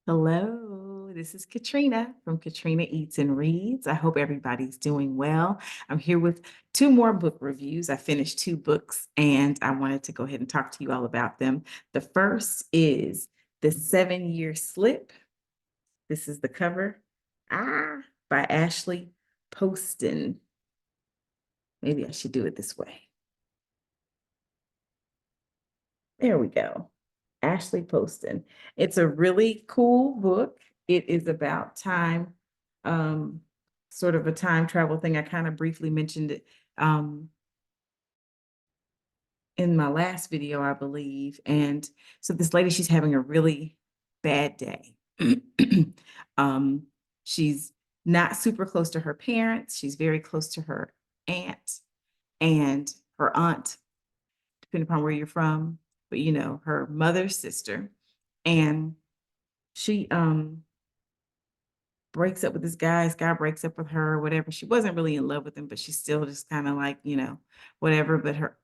Hello, this is Katrina from Katrina Eats and Reads. I hope everybody's doing well. I'm here with two more book reviews. I finished two books and I wanted to go ahead and talk to you all about them. The first is The 7 Year Slip. This is the cover. Ah, by Ashley Poston. Maybe I should do it this way. There we go. Ashley Poston. It's a really cool book. It is about time, um, sort of a time travel thing. I kind of briefly mentioned it in my last video, I believe. And so this lady, she's having a really bad day. um, she's not super close to her parents. She's very close to her aunt and her aunt, depending upon where you're from, but her mother's sister. And she breaks up with this guy. This guy breaks up with her, whatever. She wasn't really in love with him, but she's still just kind of like, whatever. But her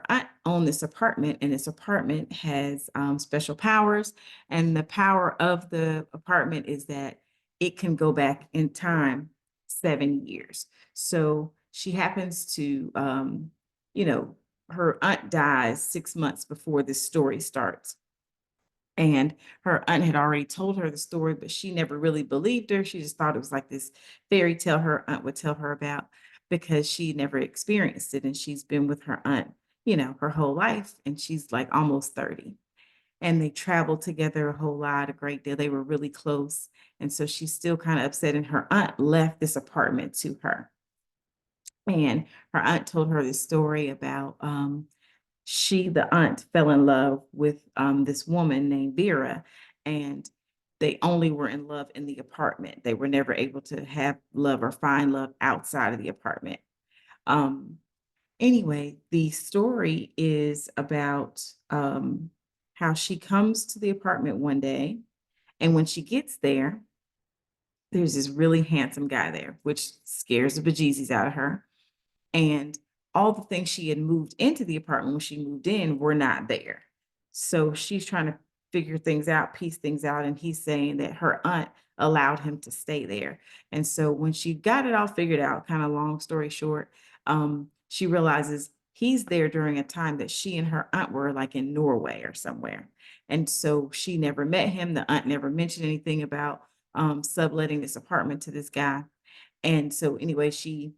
aunt owned this apartment, and this apartment has special powers. And the power of the apartment is that it can go back in time 7 years. So she happens to, you know, her aunt dies 6 months before this story starts. And her aunt had already told her the story, but she never really believed her. She just thought it was like this fairy tale her aunt would tell her about because she never experienced it. And she's been with her aunt, her whole life. And she's like almost 30. And they traveled together a whole lot, a great deal. They were really close. And so she's still kind of upset. And her aunt left this apartment to her. And her aunt told her this story about the aunt, fell in love with this woman named Vera, and they only were in love in the apartment. They were never able to have love or find love outside of the apartment. Um, anyway, the story is about how she comes to the apartment one day, and when she gets there, there's this really handsome guy there, which scares the bejesus out of her. And all the things she had moved into the apartment when she moved in were not there. So she's trying to figure things out, piece things out. And he's saying that her aunt allowed him to stay there. And so when she got it all figured out, kind of long story short, she realizes he's there during a time that she and her aunt were like in Norway or somewhere. And so she never met him. The aunt never mentioned anything about subletting this apartment to this guy. And so anyway, she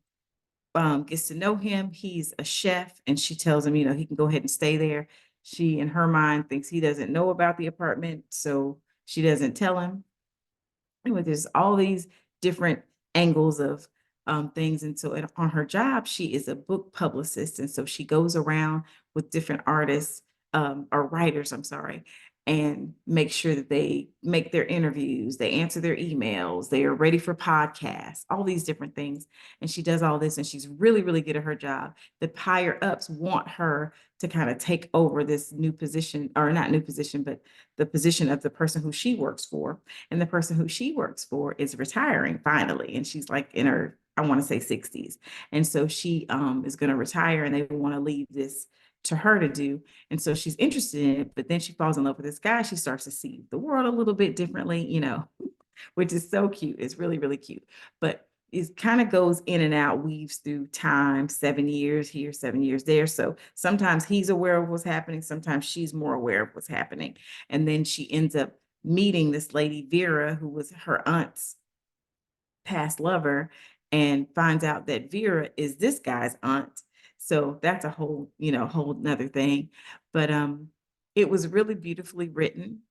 gets to know him. He's a chef, and she tells him, he can go ahead and stay there. She, in her mind, thinks he doesn't know about the apartment, so she doesn't tell him. Anyway, there's all these different angles of things. And so on her job, she is a book publicist. And so she goes around with different artists or writers, I'm sorry, and make sure that they make their interviews, they answer their emails, they are ready for podcasts, all these different things. And she does all this, and she's really, really good at her job. The higher ups want her to kind of take over this new position, or not new position, but the position of the person who she works for. And the person who she works for is retiring finally. And she's like in her, I want to say 60s. And so she is going to retire, and they want to leave this to her to do. And so she's interested in it, but then she falls in love with this guy. She starts to see the world a little bit differently, which is so cute. It's really, really cute. But it kind of goes in and out, weaves through time, 7 years here, 7 years there. So sometimes he's aware of what's happening. Sometimes she's more aware of what's happening. And then she ends up meeting this lady, Vera, who was her aunt's past lover, and finds out that Vera is this guy's aunt. So that's a whole nother thing. But it was really beautifully written.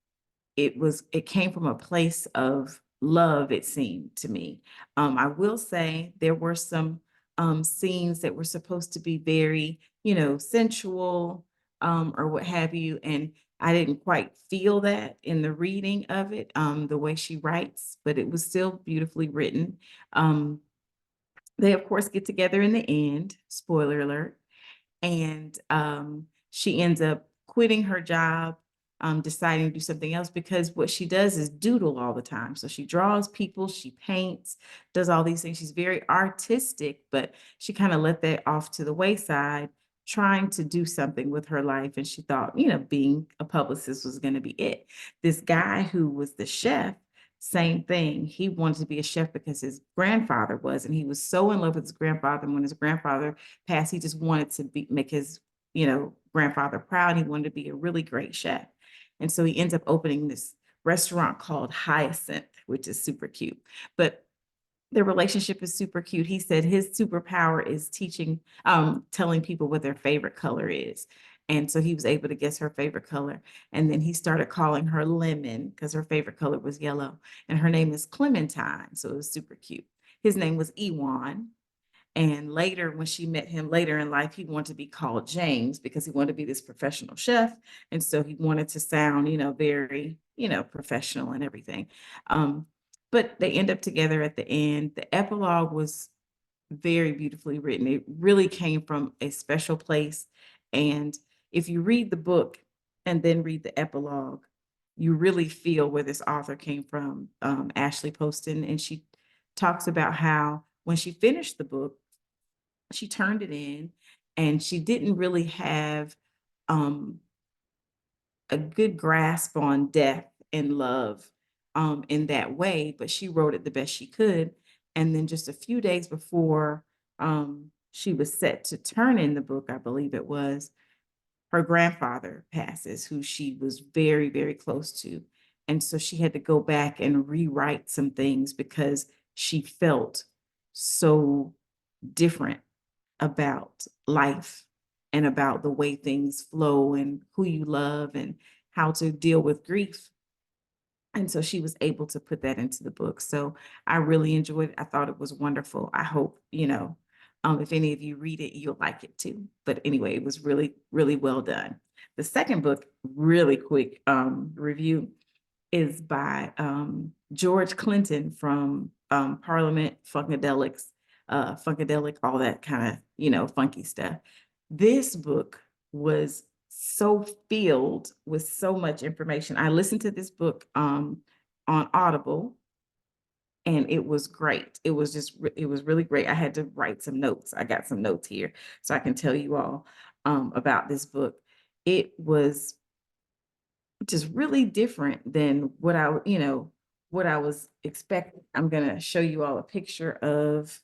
It came from a place of love, it seemed to me. I will say there were some scenes that were supposed to be very, sensual, or what have you. And I didn't quite feel that in the reading of it, the way she writes, but it was still beautifully written. Um, they, of course, get together in the end, spoiler alert, and she ends up quitting her job, deciding to do something else because what she does is doodle all the time. So she draws people, she paints, does all these things. She's very artistic, but she kind of let that off to the wayside trying to do something with her life, and she thought, being a publicist was going to be it. This guy who was the chef, same thing. He wanted to be a chef because his grandfather was, and he was so in love with his grandfather. And when his grandfather passed, he just wanted to make his, grandfather proud. He wanted to be a really great chef. And so he ends up opening this restaurant called Hyacinth, which is super cute. But their relationship is super cute. He said his superpower is telling people what their favorite color is. And so he was able to guess her favorite color. And then he started calling her Lemon because her favorite color was yellow. And her name is Clementine. So it was super cute. His name was Ewan. And later, when she met him later in life, he wanted to be called James because he wanted to be this professional chef. And so he wanted to sound, very, professional and everything. But they end up together at the end. The epilogue was very beautifully written. It really came from a special place. And if you read the book and then read the epilogue, you really feel where this author came from, Ashley Poston. And she talks about how when she finished the book, she turned it in and she didn't really have um, a good grasp on death and love in that way, but she wrote it the best she could. And then just a few days before she was set to turn in the book, I believe it was, her grandfather passes, who she was very, very close to. And so she had to go back and rewrite some things because she felt so different about life and about the way things flow and who you love and how to deal with grief. And so she was able to put that into the book. So I really enjoyed it. I thought it was wonderful. I hope, if any of you read it, you'll like it too. But anyway, it was really, really well done. The second book, really quick review, is by George Clinton from Parliament, Funkadelic, all that kind of, funky stuff. This book was so filled with so much information. I listened to this book on Audible, and it was great. It was really great. I had to write some notes. I got some notes here so I can tell you all about this book. It was just really different than what I was expecting. I'm gonna show you all a picture of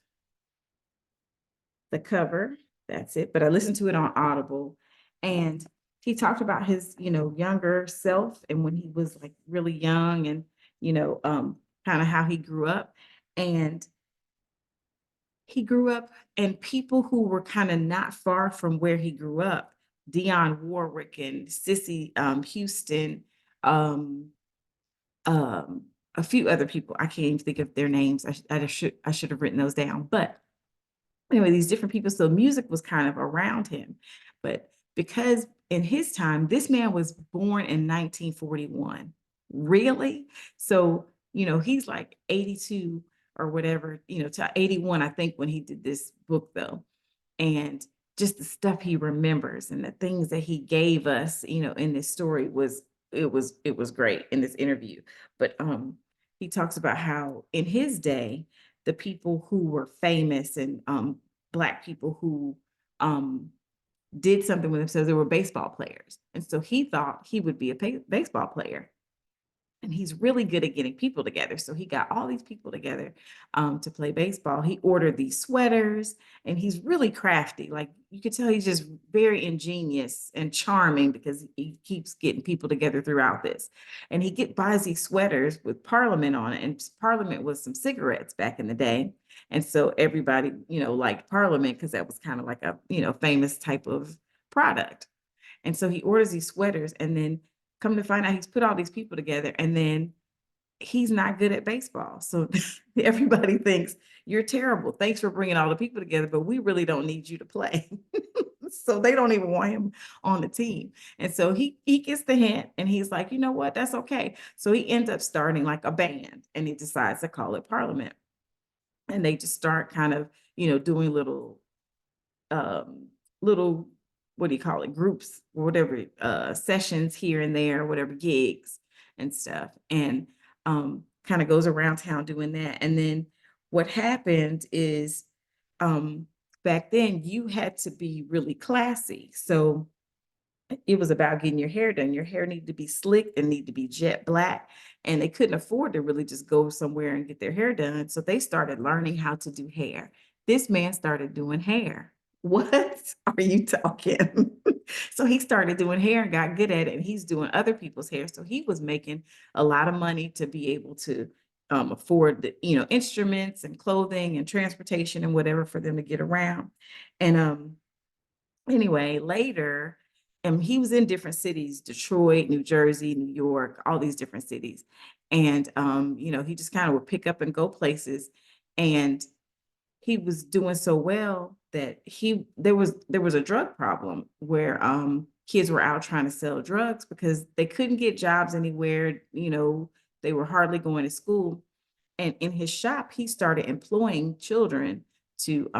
the cover. That's it. But I listened to it on Audible, and he talked about his, younger self and when he was like really young, and kind of how he grew up. And he grew up, and people who were kind of not far from where he grew up, Dionne Warwick and Sissy Houston, um, um, a few other people. I can't even think of their names. I should have written those down. But anyway, these different people. So music was kind of around him. But because in his time, this man was born in 1941. Really? So, he's like 82 or whatever, to 81, I think, when he did this book, though. And just the stuff he remembers and the things that he gave us, in this story it was great in this interview. But he talks about how in his day, the people who were famous and Black people who did something with themselves, they were baseball players. And so he thought he would be a baseball player. And he's really good at getting people together. So he got all these people together to play baseball. He ordered these sweaters, and he's really crafty. Like, you could tell he's just very ingenious and charming because he keeps getting people together throughout this. And he buys these sweaters with Parliament on it. And Parliament was some cigarettes back in the day. And so everybody, liked Parliament because that was kind of like a, famous type of product. And so he orders these sweaters, and then come to find out he's put all these people together, and then he's not good at baseball. So everybody thinks, you're terrible. Thanks for bringing all the people together, but we really don't need you to play. So they don't even want him on the team. And so he gets the hint, and he's like, you know what? That's okay. So he ends up starting like a band, and he decides to call it Parliament. And they just start kind of, doing um, little, what do you call it, groups or whatever, sessions here and there, whatever, gigs and stuff. And kind of goes around town doing that. And then what happened is back then you had to be really classy. So it was about getting your hair done. Your hair needed to be slick and need to be jet black. And they couldn't afford to really just go somewhere and get their hair done. So they started learning how to do hair. This man started doing hair. What are you talking? So he started doing hair and got good at it. And he's doing other people's hair. So he was making a lot of money to be able to afford the, instruments and clothing and transportation and whatever for them to get around. And anyway, later, and he was in different cities, Detroit, New Jersey, New York, all these different cities. And he just kind of would pick up and go places. And he was doing so well that there was a drug problem where kids were out trying to sell drugs because they couldn't get jobs anywhere, they were hardly going to school. And in his shop, he started employing children to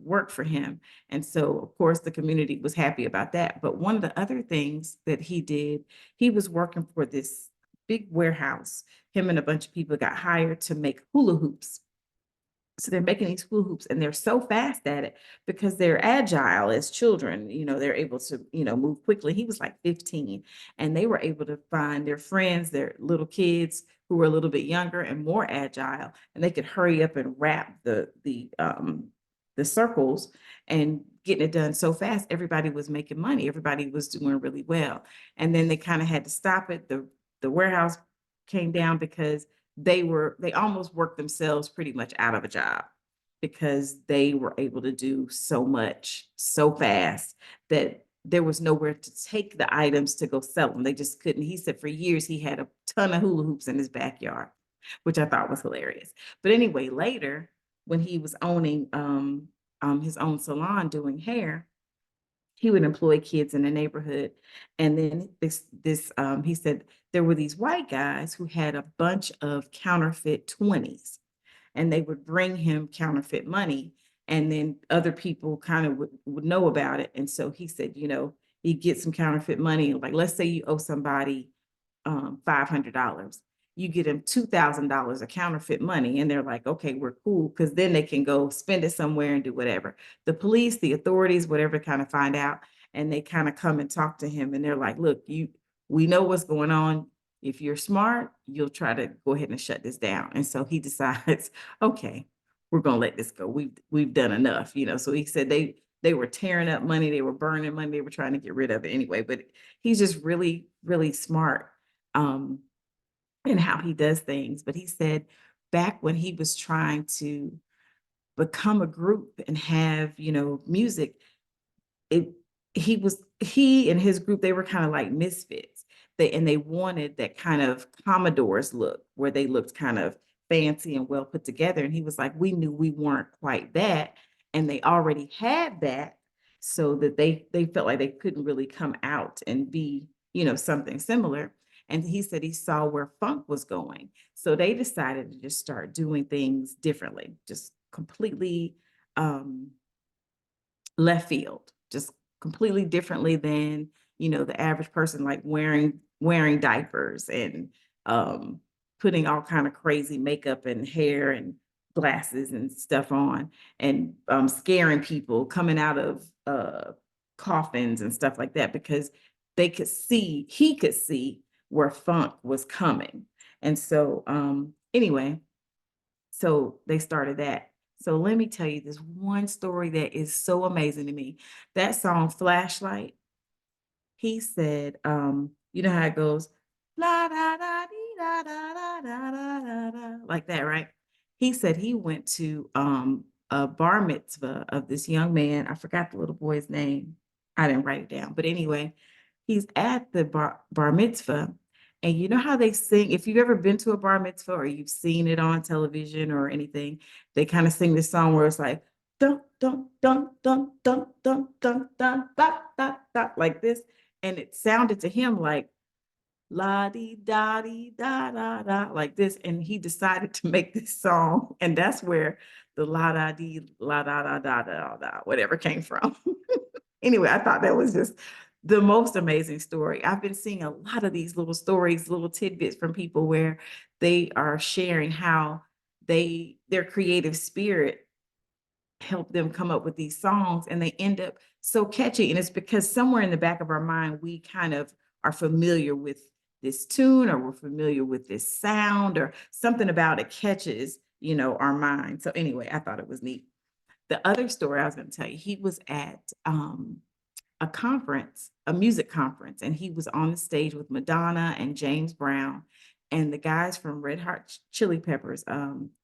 work for him. And so, of course, the community was happy about that. But one of the other things that he did, he was working for this big warehouse. Him and a bunch of people got hired to make hula hoops. So they're making these hula hoops and they're so fast at it because they're agile as children, they're able to, move quickly. He was like 15 and they were able to find their friends, their little kids who were a little bit younger and more agile, and they could hurry up and wrap the circles and getting it done so fast. Everybody was making money. Everybody was doing really well. And then they kind of had to stop it. The warehouse came down because they almost worked themselves pretty much out of a job because they were able to do so much so fast that there was nowhere to take the items to go sell them. They just couldn't. He said for years he had a ton of hula hoops in his backyard, which I thought was hilarious. But anyway, later when he was owning his own salon doing hair, he would employ kids in the neighborhood. And then he said there were these white guys who had a bunch of counterfeit 20s and they would bring him counterfeit money. And then other people kind of would know about it. And so he said, you get some counterfeit money. Like, let's say you owe somebody $500. You get them $2,000 of counterfeit money. And they're like, okay, we're cool. Cause then they can go spend it somewhere and do whatever. The police, the authorities, whatever, kind of find out. And they kind of come and talk to him. And they're like, look, we know what's going on. If you're smart, you'll try to go ahead and shut this down. And so he decides, okay, we're going to let this go. We've done enough, So he said they were tearing up money, they were burning money, they were trying to get rid of it anyway. But he's just really, really smart in how he does things. But he said back when he was trying to become a group and have, music, it he and his group, they were kind of like misfits. They wanted that kind of Commodore's look where they looked kind of fancy and well put together. And he was like, we knew we weren't quite that. And they already had that, so that they felt like they couldn't really come out and be, something similar. And he said he saw where funk was going. So they decided to just start doing things differently, just completely left field, just completely differently than, the average person, like wearing diapers and putting all kind of crazy makeup and hair and glasses and stuff on, and scaring people coming out of coffins and stuff like that, because he could see where funk was coming. And so anyway, so they started that. So let me tell you this one story that is so amazing to me. That song Flashlight, he said, you know how it goes, la da da dee da da da da da da da, like that, right? He said he went to a bar mitzvah of this young man. I forgot the little boy's name. I didn't write it down. But anyway, he's at the bar mitzvah. And you know how they sing, if you've ever been to a bar mitzvah or you've seen it on television or anything, they kind of sing this song where it's like, dun, dun, dun, dun, dun, dun, dun, dun, da, da, da, like this. And it sounded to him like la di da di da da da, like this. And he decided to make this song. And that's where the la da di la da da da da da, whatever came from. Anyway, I thought that was just the most amazing story. I've been seeing a lot of these little stories, little tidbits from people where they are sharing how their creative spirit help them come up with these songs, and they end up so catchy. And it's because somewhere in the back of our mind, we kind of are familiar with this tune, or we're familiar with this sound, or something about it catches, our mind. So anyway, I thought it was neat. The other story I was going to tell you, he was at a conference, a music conference, and he was on the stage with Madonna and James Brown. And the guys from Red Hot Chili Peppers,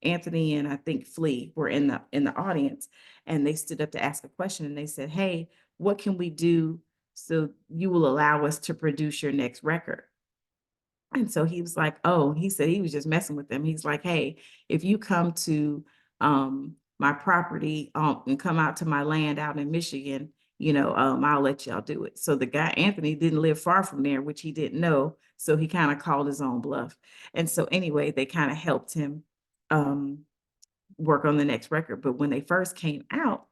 Anthony and I think Flea, were in the audience, and they stood up to ask a question, and they said, "Hey, what can we do so you will allow us to produce your next record?" And so he was like, "Oh," he said he was just messing with them. He's like, "Hey, if you come to my property and come out to my land out in Michigan, I'll let y'all do it." So the guy, Anthony, didn't live far from there, which he didn't know. So he kind of called his own bluff. And so anyway, they kind of helped him um, work on the next record. But when they first came out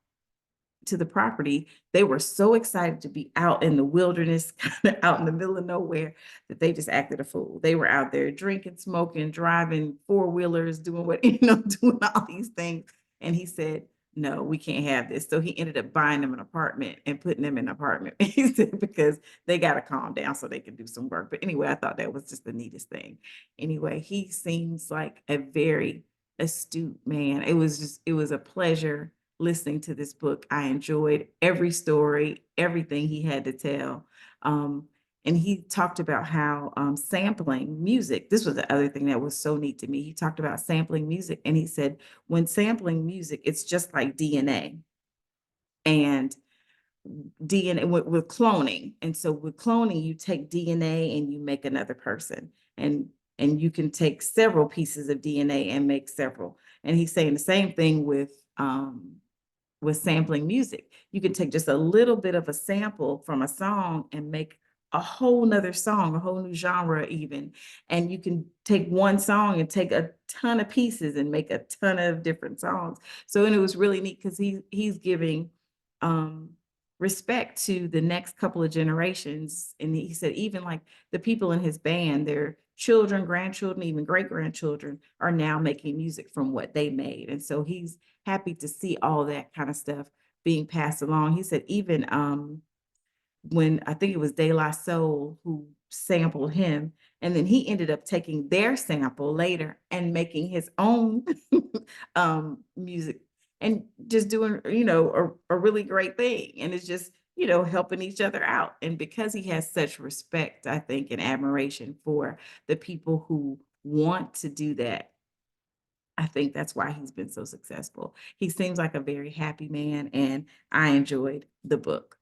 to the property, they were so excited to be out in the wilderness, kind of out in the middle of nowhere, that they just acted a fool. They were out there drinking, smoking, driving four-wheelers, doing doing all these things. And he said, "No, we can't have this." So he ended up buying them an apartment and putting them in an apartment. He said, because they got to calm down so they can do some work. But anyway, I thought that was just the neatest thing. Anyway, he seems like a very astute man. It was a pleasure listening to this book. I enjoyed every story, everything he had to tell. And he talked about how sampling music, this was the other thing that was so neat to me. He talked about sampling music, and he said, when sampling music, it's just like DNA. And DNA with cloning. And so with cloning, you take DNA and you make another person. And you can take several pieces of DNA and make several. And he's saying the same thing with sampling music. You can take just a little bit of a sample from a song and make a whole nother song, a whole new genre even. And you can take one song and take a ton of pieces and make a ton of different songs. So, and it was really neat because he's giving um respect to the next couple of generations. And he said, even like the people in his band, their children, grandchildren, even great grandchildren are now making music from what they made. And so he's happy to see all that kind of stuff being passed along. He said, even when I think it was De La Soul who sampled him, and then he ended up taking their sample later and making his own music, and just doing, a really great thing. And it's just, helping each other out. And because he has such respect, I think, and admiration for the people who want to do that, I think that's why he's been so successful. He seems like a very happy man, and I enjoyed the book.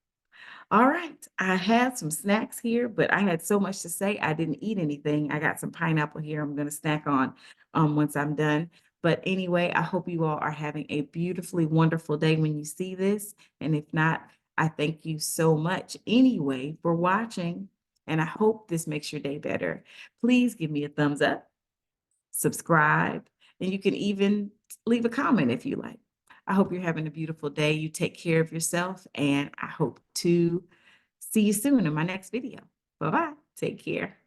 All right, I had some snacks here, but I had so much to say, I didn't eat anything. I got some pineapple here I'm going to snack on once I'm done. But anyway, I hope you all are having a beautifully wonderful day when you see this. And if not, I thank you so much anyway for watching. And I hope this makes your day better. Please give me a thumbs up, subscribe, and you can even leave a comment if you like. I hope you're having a beautiful day. You take care of yourself, and I hope to see you soon in my next video. Bye-bye. Take care.